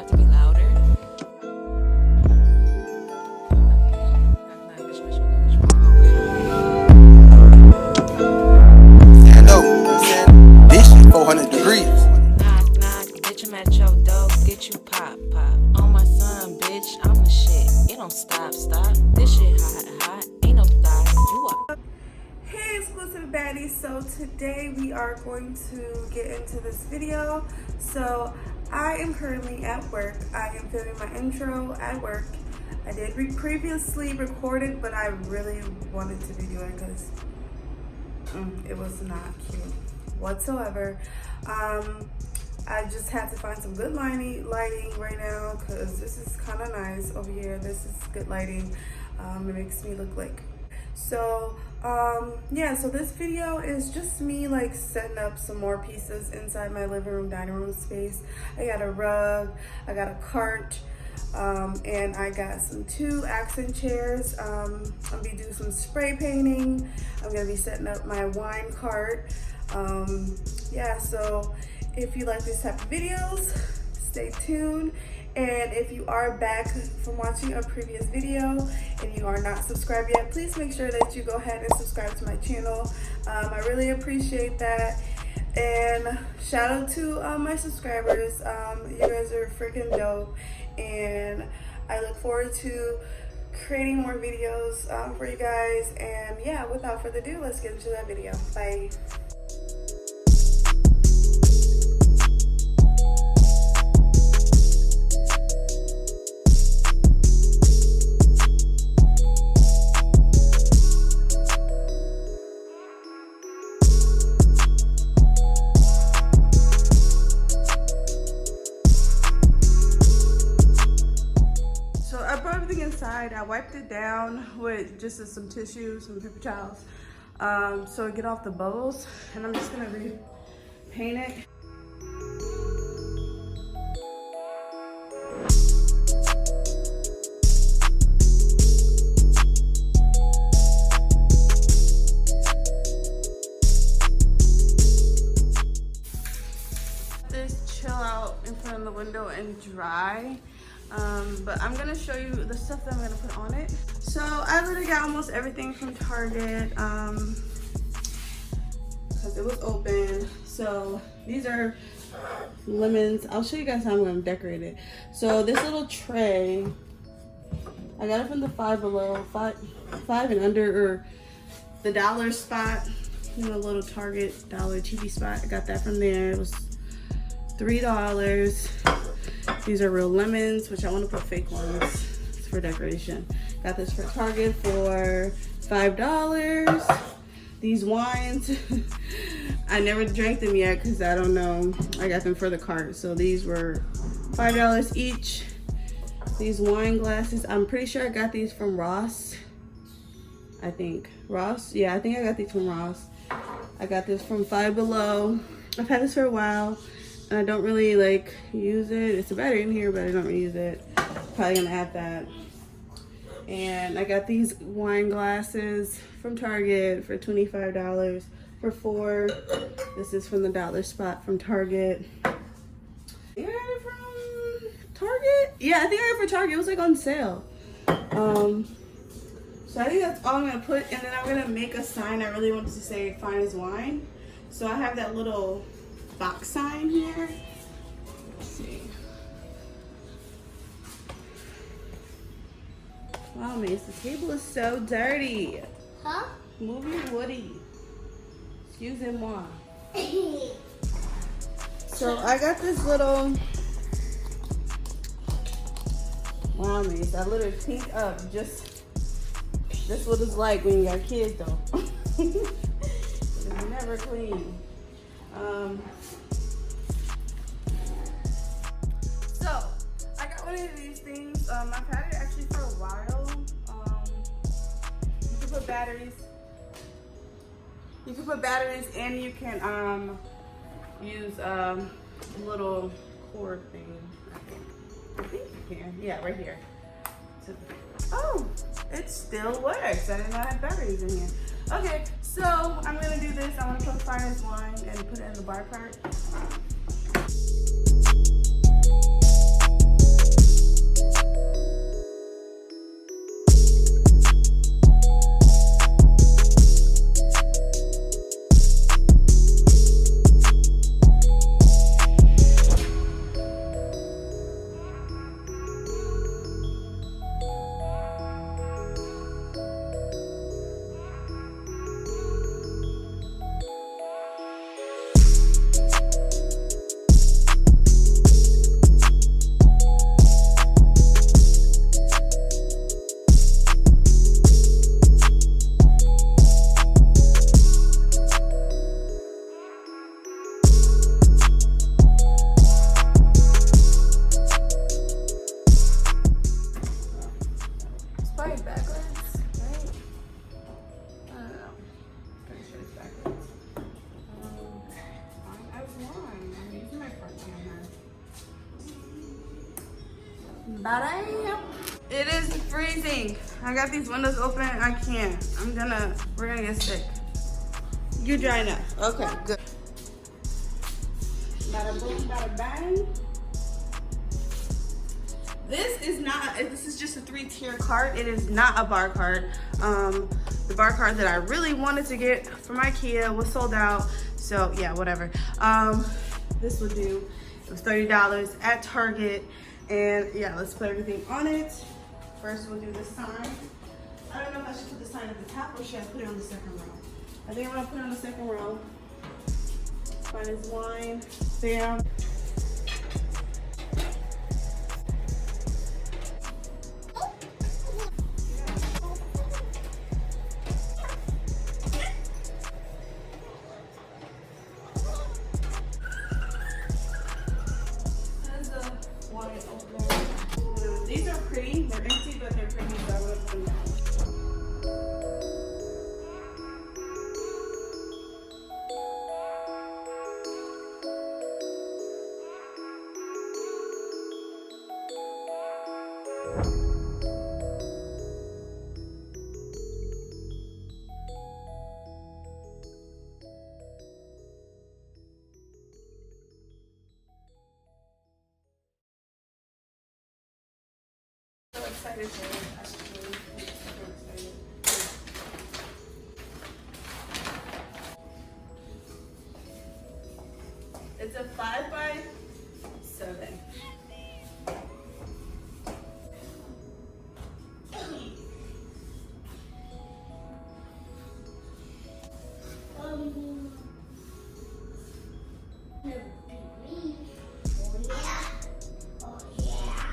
have to be louder? Stand up. This shit 400 degrees. Knock, knock, bitch, I'm at your door. Get you pop, pop. On my son, bitch, I'm the shit. It don't stop, stop. This shit hot, hot. Ain't no thought. You are. Hey exclusive baddies, so today we are going to get into this video. So I am currently at work. I am filming my intro at work. I did previously record it, but I really wanted to be doing it because it was not cute whatsoever. I just had to find some good lighting right now because this is kind of nice over here. This is good lighting. It makes me look like so yeah, so this video is just me like setting up some more pieces inside my living room, dining room space. I got a rug, I got a cart, and I got some 2 accent chairs. I'm gonna be doing some spray painting. I'm gonna be setting up my wine cart. Yeah, so if you like this type of videos, stay tuned. And if you are back from watching a previous video and you are not subscribed yet, please make sure that you go ahead and subscribe to my channel. I really appreciate that. And shout out to my subscribers. You guys are freaking dope. And I look forward to creating more videos for you guys. And yeah, without further ado, let's get into that video. Bye. I wiped it down with just some tissue, some paper towels, so I get off the bubbles, and I'm just gonna repaint it. This chill out in front of the window and dry. But I'm gonna show you the stuff that I'm gonna put on it. So I literally got almost everything from Target because it was open. So these are lemons. I'll show you guys how I'm gonna decorate it. So this little tray, I got it from the Five and Under, or the dollar spot, you know, little Target dollar cheapy spot. I got that from there. It was $3. These are real lemons, which I want to put fake ones for decoration. Got this for Target for $5. These wines, I never drank them yet because I don't know. I got them for the cart. So these were $5 each. These wine glasses, I'm pretty sure I got these from Ross. I think. Ross? Yeah, I think I got these from Ross. I got this from Five Below. I've had this for a while. I don't really like use it. It's a battery in here, but I don't really use it. Probably gonna add that. And I got these wine glasses from Target for $25 for 4. This is from the dollar spot from Target. I think I got it from Target? Yeah, I think I got it for Target. It was like on sale. So I think that's all I'm gonna put, and then I'm gonna make a sign. I really wanted to say fine as wine. So I have that little box sign here. Let's see. Wow, Mace, the table is so dirty. Huh? Move your woody. Excusez-moi. So I got this little. Wow, Mace, I literally cleaned up. Just that's what it's like when you got kids, though. It's never clean. So I got one of these things. I've had it actually for a while. You can put batteries. You can put batteries, and you can use a little cord thing. I think you can. Yeah, right here. So, oh, it still works. I didn't know I had batteries in here. Okay, so I'm gonna do this. I'm gonna put fire as wine and put it in the BarCart. Bye. It is freezing. I got these windows open. I can't. We're gonna get sick. You dry enough. Okay, good. Bada boom, bada bang. This is just a 3-tier cart. It is not a BarCart. The BarCart that I really wanted to get from IKEA was sold out. So yeah, whatever. This would do. It was $30 at Target. And yeah, let's put everything on it. First we'll do the sign. I don't know if I should put the sign at the top or should I put it on the second row. I think I'm gonna put it on the second row. Find his wine. There. These are pretty. They're empty, but they're pretty, so I want to put them down. So excited for it, actually. So excited. It's a 5x7.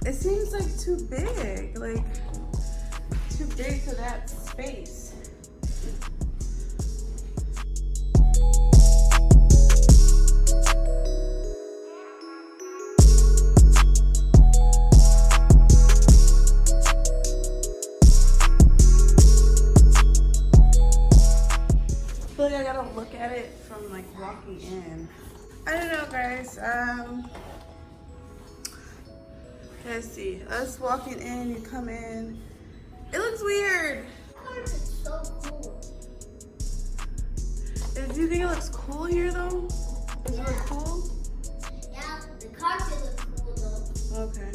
It seems like too big, too big for that space. I feel like I gotta look at it from like walking in. I don't know, guys. Let's see. Us walking in, you come in. It looks weird. It's so cool. Do you think it looks cool here though? Does it look cool? Yeah, the carpet looks cool though. Okay.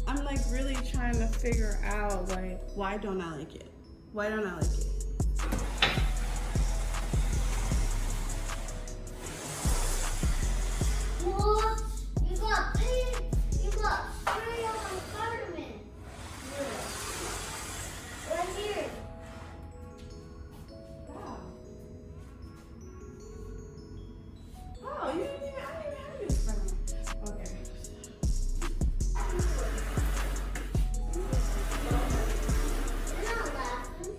I'm like really trying to figure out like why don't I like it? Why don't I like it? What? You got pink. You got spray on my cardamom. Right here. Wow. Oh, I didn't even have this from me. Okay. You're not laughing.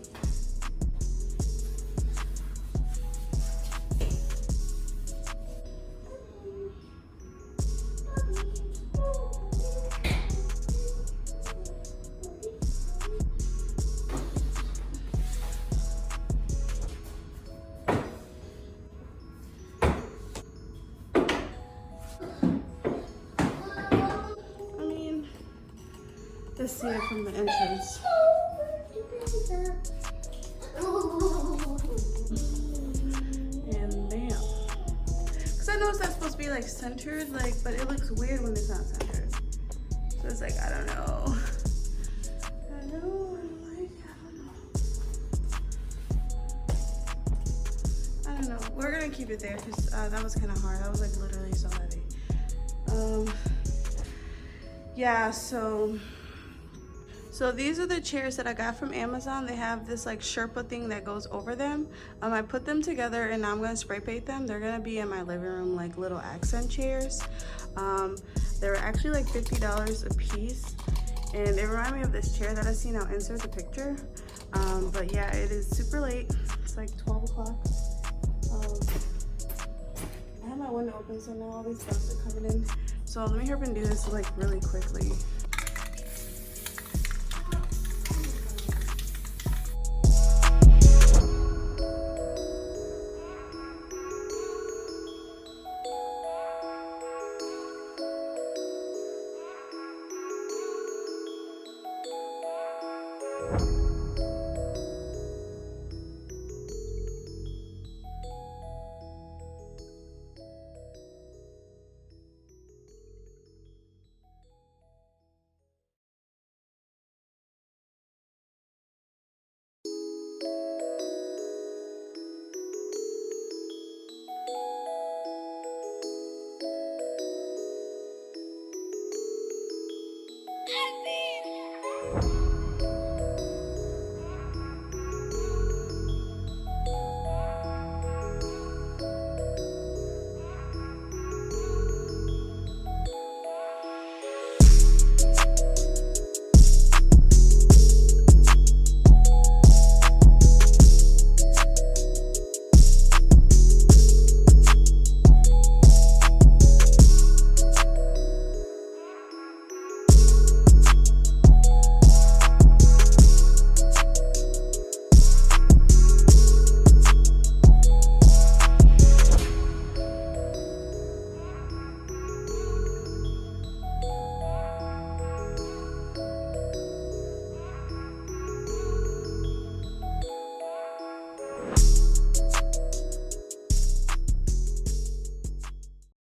I mean, let's see it from the entrance. And bam. Because I know it's not supposed to be like centered, like, but it looks weird when it's not centered. So it's like, I don't know. I don't know. We're gonna keep it there because that was kind of hard. That was like literally so heavy. Yeah, so these are the chairs that I got from Amazon. They have this like Sherpa thing that goes over them. I put them together and now I'm gonna spray paint them. They're gonna be in my living room like little accent chairs. They were actually like $50 a piece. And it reminded me of this chair that I seen. I'll insert the picture. But yeah, it is super late. It's like 12 o'clock. I have my window open, so now all these stuff are coming in. So let me hurry up and do this like really quickly.